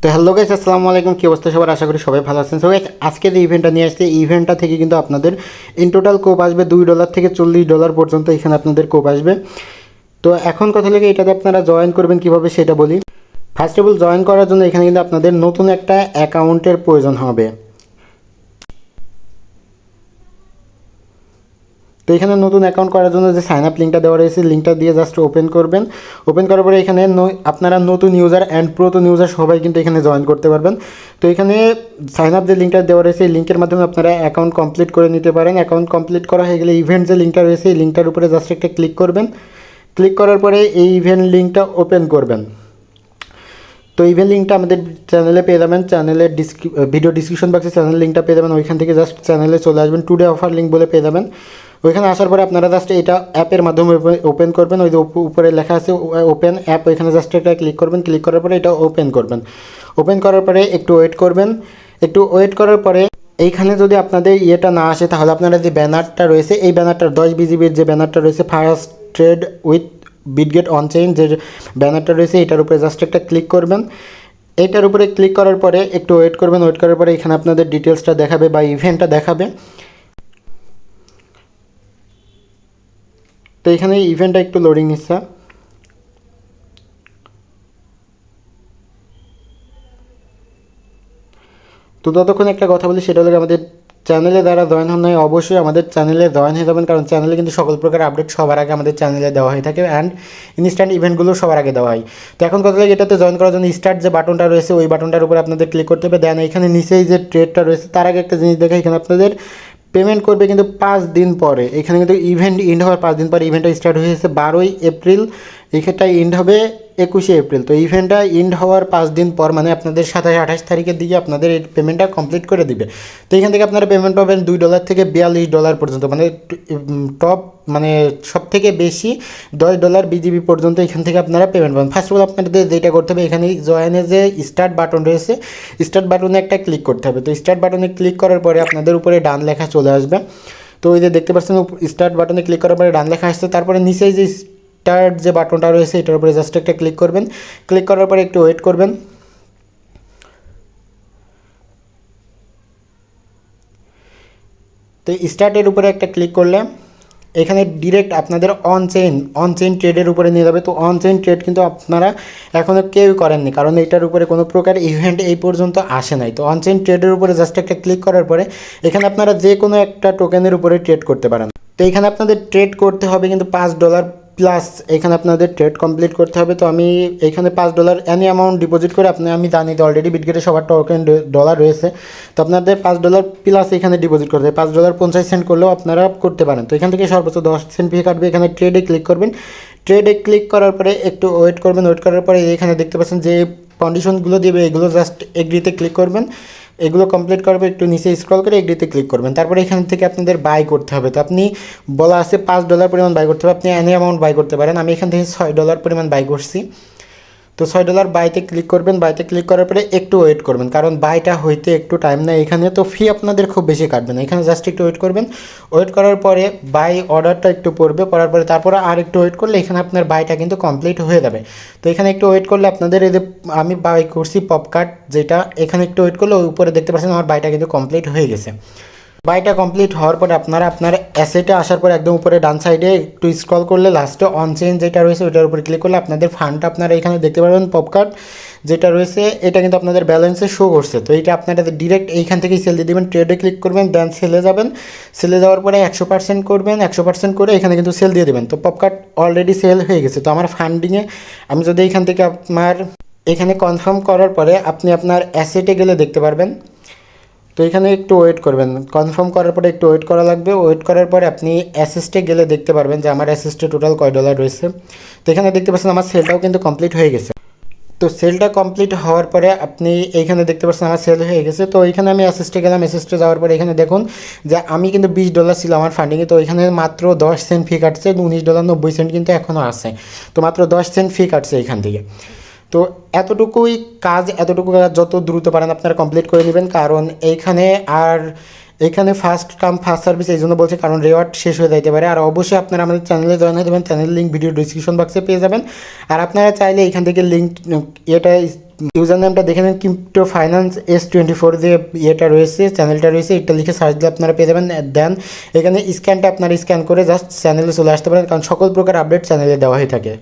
তো hello guys, আসসালামু আলাইকুম। কি অবস্থা সবার? আশা করি সবাই ভালো আছেন। সো গাইস, আজকে যে ইভেন্টটা নিয়ে আসছে, এই ইভেন্টটা থেকে কিন্তু আপনাদের ইন টোটাল কোপ আসবে $2 থেকে $40 পর্যন্ত। এখানে আপনাদের কোপ আসবে। তো এখন কথা লাগে এটাতে আপনারা জয়েন করবেন কিভাবে সেটা বলি। ফার্স্ট অফ অল, জয়েন করার জন্য এখানে কিন্তু আপনাদের নতুন একটা অ্যাকাউন্টের প্রয়োজন হবে। তো এখানে নতুন অ্যাকাউন্ট করার জন্য যে সাইন আপ লিঙ্কটা দেওয়া রয়েছে, লিঙ্কটা দিয়ে জাস্ট ওপেন করবেন। ওপেন করার পরে এখানে আপনারা নতুন ইউজার অ্যান্ড পুরাতন ইউজার সবাই কিন্তু এখানে জয়েন করতে পারবেন। তো এখানে সাইন আপ যে লিঙ্কটা দেওয়া রয়েছে, এই লিঙ্কের মাধ্যমে আপনারা অ্যাকাউন্ট কমপ্লিট করে নিতে পারেন। অ্যাকাউন্ট কমপ্লিট করা হয়ে গেলে ইভেন্ট যে লিঙ্কটা রয়েছে, এই লিঙ্কটার উপরে জাস্ট একটা ক্লিক করবেন। ক্লিক করার পরে এই ইভেন্ট লিঙ্কটা ওপেন করবেন। তো ইভেন্ট লিঙ্কটা আমাদের চ্যানেলে পেয়ে যাবেন। চ্যানেলের ভিডিও ডিসক্রিপশন বক্সে চ্যানেল লিঙ্কটা পেয়ে যাবেন। ওইখান থেকে জাস্ট চ্যানেলে চলে আসবেন। টুডে অফার লিঙ্ক বলে পেয়ে যাবেন। ওইখানে আসার পরে আপনারা জাস্ট এটা অ্যাপের মাধ্যমে ওপেন করবেন। ওই যে উপরে লেখা আছে ওপেন অ্যাপ, ওইখানে জাস্ট একটা ক্লিক করবেন। ক্লিক করার পরে এটা ওপেন করবেন। ওপেন করার পরে একটু ওয়েট করবেন। একটু ওয়েট করার পরে এইখানে যদি আপনাদের ইয়েটা না আসে, তাহলে আপনারা যে ব্যানারটা রয়েছে, এই ব্যানারটা 10 বিজিবির যে ব্যানারটা রয়েছে, first trade with Bitget on chain, যে ব্যানারটা রয়েছে, এটার উপরে জাস্ট একটা ক্লিক করবেন। এইটার উপরে ক্লিক করার পরে একটু ওয়েট করবেন। ওয়েট করার পরে এখানে আপনাদের ডিটেলসটা দেখাবে বা ইভেন্টটা দেখাবে। তো এখানে ইভেন্টটা একটু লোডিং নিচ্ছে। তো ততক্ষণ একটা কথা বলি, সেটা হলো আমাদের চ্যানেলে যারা জয়েন হন নাই, অবশ্যই আমাদের চ্যানেলে জয়েন হয়ে যাবেন। কারণ চ্যানেলে কিন্তু সকল প্রকার আপডেট সবার আগে আমাদের চ্যানেলে দেওয়া হয়ে থাকে অ্যান্ড ইনস্ট্যান্ট ইভেন্টগুলো সবার আগে দেওয়া হয়। তো এখন কথা লাগে, এটাতে জয়েন করার জন্য স্টার্ট যে বাটনটা রয়েছে, ওই বাটনটার উপর আপনাদের ক্লিক করতে হবে। দেন এখানে নিচেই যে ট্রেডটা রয়েছে, তার আগে একটা জিনিস দেখে, এখানে আপনাদের পেমেন্ট করবে কিন্তু 5 দিন পরে। এখানে কিন্তু ইভেন্ট এন্ড হওয়ার 5 দিন পরে ইভেন্টটা স্টার্ট হয়েছে 12ই এপ্রিল। এক্ষেত্রে এন্ড হবে 21শে এপ্রিল। তো ইভেন্টটা এন্ড হওয়ার 5 দিন পর, মানে আপনাদের 27-28 তারিখের দিকে আপনাদের এই পেমেন্টটা কমপ্লিট করে দিবে। তো এখান থেকে আপনারা পেমেন্ট পাবেন $2 থেকে $42 পর্যন্ত, মানে টপ, মানে সব থেকে বেশি $10 বিজিবি পর্যন্ত এখান থেকে আপনারা পেমেন্ট পাবেন। ফার্স্ট অফ অল আপনাদের যেটা করতে হবে, এখানে জয়েনের যে স্টার্ট বাটন রয়েছে, স্টার্ট বাটনে একটা ক্লিক করতে হবে। তো স্টার্ট বাটনে ক্লিক করার পরে আপনাদের উপরে ডান লেখা চলে আসবে। তো ওই যে দেখতে পাচ্ছেন স্টার্ট বাটনে ক্লিক করার পরে ডান লেখা আসছে। তারপরে নিচেই যে স্টার্ট যে বাটনটা রয়েছে, এটার উপরে জাস্ট একটা ক্লিক করবেন। ক্লিক করার পরে একটু ওয়েট করবেন। তো স্টার্টের উপরে একটা ক্লিক করলে এখানে ডিরেক্ট আপনাদের অন চেইন ট্রেডের উপরে নিয়ে যাবে। তো অন চেইন ট্রেড কিন্তু আপনারা এখনও কেউই করেননি, কারণ এটার উপরে কোনো প্রকার ইভেন্ট এই পর্যন্ত আসে নাই। তো অন চেইন ট্রেডের উপরে জাস্ট একটা ক্লিক করার পরে এখানে আপনারা যে কোনো একটা টোকেনের উপরে ট্রেড করতে পারেন। তো এখানে আপনাদের ট্রেড করতে হবে কিন্তু $5 প্লাস এখানে আপনাদের ট্রেড কমপ্লিট করতে হবে। তো আমি এখানে $5 অ্যানি অ্যামাউন্ট ডিপোজিট করে আমি জানি তো অলরেডি বিটগেটে সবার টোকেন ডলার রয়েছে। তো আপনাদের $5 প্লাস এখানে ডিপোজিট করতে হবে। $5.50 করলেও আপনারা করতে পারেন। তো এখান থেকে সর্বোচ্চ 10 সেন্ট ফি কাটবে। এখানে ট্রেডে ক্লিক করবেন। ট্রেডে ক্লিক করার পরে একটু ওয়েট করবেন। ওয়েট করার পরে এখানে দেখতে পাচ্ছেন যে কন্ডিশনগুলো দেবে, এগুলো জাস্ট এগ্রিতে ক্লিক করবেন। এগুলো কমপ্লিট করবে, একটু নিচে স্ক্রল করে এগ্রিতে ক্লিক করবেন। তারপরে এখান থেকে আপনাদের বাই করতে হবে। তো আপনি বলা আছে $5 পরিমাণ বাই করতে হবে, আপনি অ্যানি অ্যামাউন্ট বাই করতে পারেন। আমি এখান থেকে $6 পরিমাণ বাই করছি। তো $6 বাইতে ক্লিক করবেন। বাইতে ক্লিক করার পরে একটু ওয়েট করবেন, কারণ বাইটা হইতে একটু টাইম নেয় এখানে। তো ফি আপনাদের খুব বেশি কাটবে না, এখানে জাস্ট একটু ওয়েট করবেন। ওয়েট করার পরে বাই অর্ডারটা একটু পড়বে, পড়ার পরে তারপরে আর একটু ওয়েট করলে এখানে আপনার বাইটা কিন্তু কমপ্লিট হয়ে যাবে। তো এখানে একটু ওয়েট করলে আপনাদের এই যে আমি বাই করছি পপকার্ট যেটা, এখানে একটু ওয়েট করলে ওই উপরে দেখতে পাচ্ছেন আমার বাইটা কিন্তু কমপ্লিট হয়ে গেছে। বাইটা কমপ্লিট হওয়ার পরে আপনারা আপনার অ্যাসেটে আসার পর একদম উপরে ডান সাইডে একটু স্ক্রল করলে লাস্টে অন চেইন যেটা রয়েছে ওইটার উপরে ক্লিক করলে আপনাদের ফান্ডটা আপনারা এখানে দেখতে পারবেন। পপকার্ট যেটা রয়েছে এটা কিন্তু আপনাদের ব্যালেন্সে শো করছে। তো এইটা আপনারা ডিরেক্ট এইখান থেকেই সেল দিয়ে দেবেন। ট্রেডে ক্লিক করবেন, দেন সেলে যাবেন। সেলে যাওয়ার পরে 100% করবেন। 100% করে এখানে কিন্তু সেল দিয়ে দেবেন। তো পপকার্ট অলরেডি সেল হয়ে গেছে। তো আমার ফান্ডিংয়ে আমি যদি এইখান থেকে আপনার এখানে কনফার্ম করার পরে আপনি আপনার অ্যাসেটে গেলে দেখতে পারবেন। তো এখানে একটু ওয়েট করবেন। কনফার্ম করার পরে একটু ওয়েট করা লাগবে। ওয়েট করার পরে আপনি অ্যাসিস্টে গেলে দেখতে পারবেন যে আমার অ্যাসিস্টে টোটাল কয় ডলার রয়েছে। তো এখানে দেখতে পাচ্ছেন আমার সেলটাও কিন্তু কমপ্লিট হয়ে গেছে। তো সেলটা কমপ্লিট হওয়ার পরে আপনি এইখানে দেখতে পাচ্ছেন আমার সেল হয়ে গেছে। তো এখানে আমি অ্যাসিস্টে গেলাম। অ্যাসিস্টে যাওয়ার পরে এখানে দেখুন যে আমি কিন্তু $20 ছিল আমার ফান্ডিংয়ে। তো এখানে মাত্র 10 সেন্ট ফি কাটছে, $19.90 কিন্তু এখনও আছে। তো মাত্র 10 সেন্ট ফি কাটছে এখান থেকে। তো এতটুকুই কাজ, এতটুকু কাজ যত দ্রুত পারেন আপনারা কমপ্লিট করে নেবেন, কারণ এইখানে আর এখানে ফার্স্ট কাম ফার্স্ট সার্ভিস এই জন্য বলছি, কারণ রেওয়ার্ড শেষ হয়ে যেতে পারে। আর অবশ্যই আপনারা আমাদের চ্যানেলে জয়েন হয়ে দেবেন। চ্যানেল লিঙ্ক ভিডিও ডিসক্রিপশন বক্সে পেয়ে যাবেন। আর আপনারা চাইলে এখান থেকে লিঙ্ক এটা ইউজার নেমটা দেখে নেন, ক্রিপ্টো ফাইন্যান্স S24 যে ইয়েটা রয়েছে, চ্যানেলটা রয়েছে, এটা লিখে সার্চ দিলে আপনারা পেয়ে যাবেন। দেন এখানে স্ক্যানটা আপনারা স্ক্যান করে জাস্ট চ্যানেলে চলে আসতে পারেন, কারণ সকল প্রকার আপডেট চ্যানেলে দেওয়া হয়ে থাকে।